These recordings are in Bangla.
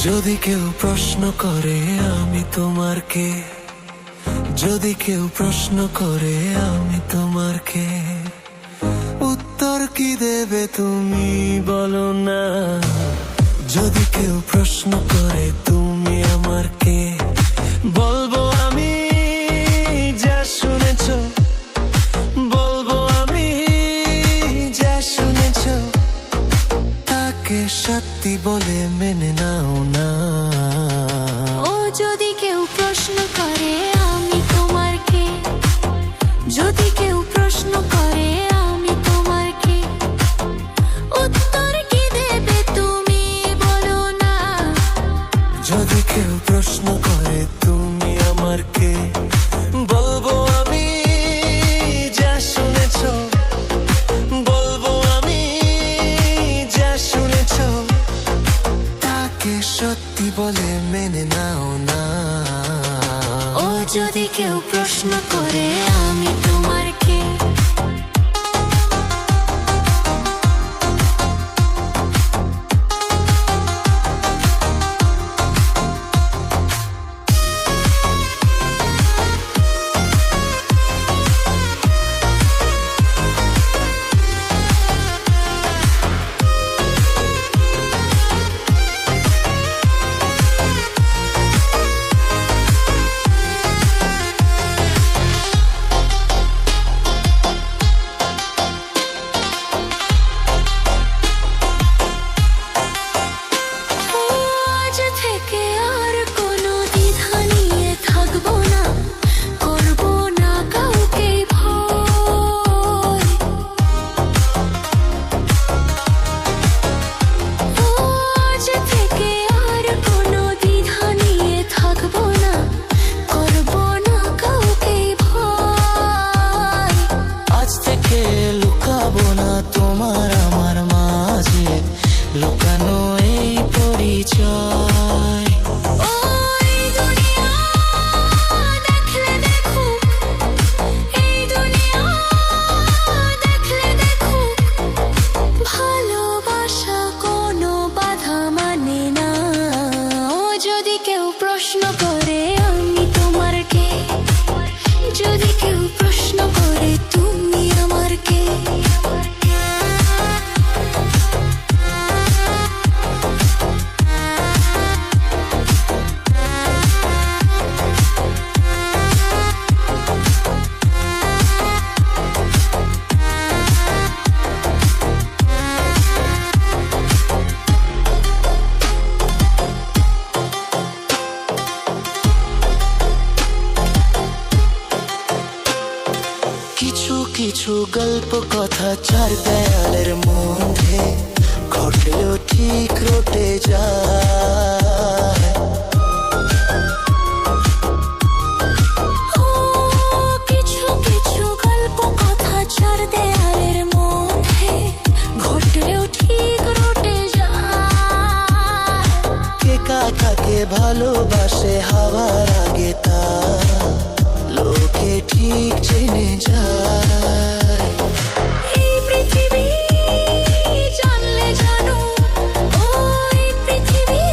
যদি কেউ প্রশ্ন করে আমি তোমার কে, যদি কেউ প্রশ্ন করে আমি তোমার কে, উত্তর কি দেবে তুমি বলো না। যদি কেউ প্রশ্ন করে তুমি আমার কে, বলবো আমি যা শুনেছ, বলবো আমি যা শুনেছ, তাকে সত্যি বলে মেনে নাও না। ও যদি কেউ প্রশ্ন করে আমি তোমার কে, যদি কেউ প্রশ্ন করে আমি তোমার কে, উত্তর কি দেবে তুমি বলো না। যদি কেউ প্রশ্ন করে তুমি আমার কে, বলবো আমি যা শুনেছ, বলবো আমি যা শুনেছ, তাকে সত্যি বলে মেনে নাও না। ও যদি কেউ প্রশ্ন করে আমি তোমার কে, তোমার আমার মাঝে লুকানো এই পরিচয়। ওই দুনিয়া দেখলে দেখুক, এই দুনিয়া দেখলে দেখুক, ভালোবাসা কোনো বাধা মানে না। ও যদি কেউ প্রশ্ন করে আমি তোমার কে, যদি কেউ প্রশ্ন করে তুমি আমার কে, কিছু কিছু গল্প কথা চার দেয়ালের মধ্যে ঘটলেও ঠিক রটে যায়। ও কিছু কিছু গল্প কথা চার দেয়ালের মধ্যে ঘটলেও ঠিক রটে যায়। কে কাকে ভালোবাসে হওয়ার আগে তা লোকে ঠিক জেনে যায়। এই পৃথিবী জানলে জানো, ওই পৃথিবী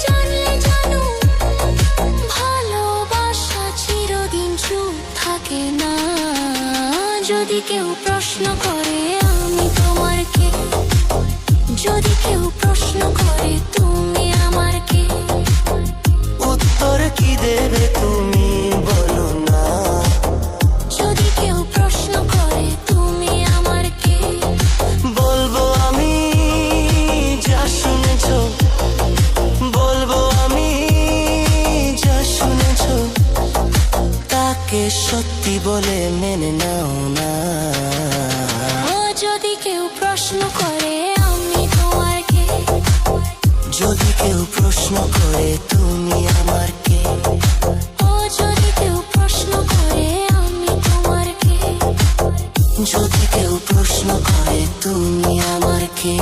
জানলে জানো, ভালোবাসা চিরদিন চুপ থাকে না। যদি কেউ প্রশ্ন করে আমি তোমার কে, যদি কেউ প্রশ্ন করে তুমি আমার কে, উত্তর কি দেবে তুমি বলো না। যদি কেউ প্রশ্ন করে তুমি আমার কে, বলবো আমি যা শুনেছ, বলবো আমি যা শুনেছ, তাকে সত্যি বলে মেনে নাও না। ও যদি কেউ প্রশ্ন করে আমি তোমার কে, যদি কেউ প্রশ্ন করে তুমি আমার কে, ও যদি কেউ প্রশ্ন করে আমি তোমার কে, যদি কেউ প্রশ্ন করে তুমি আমার কে।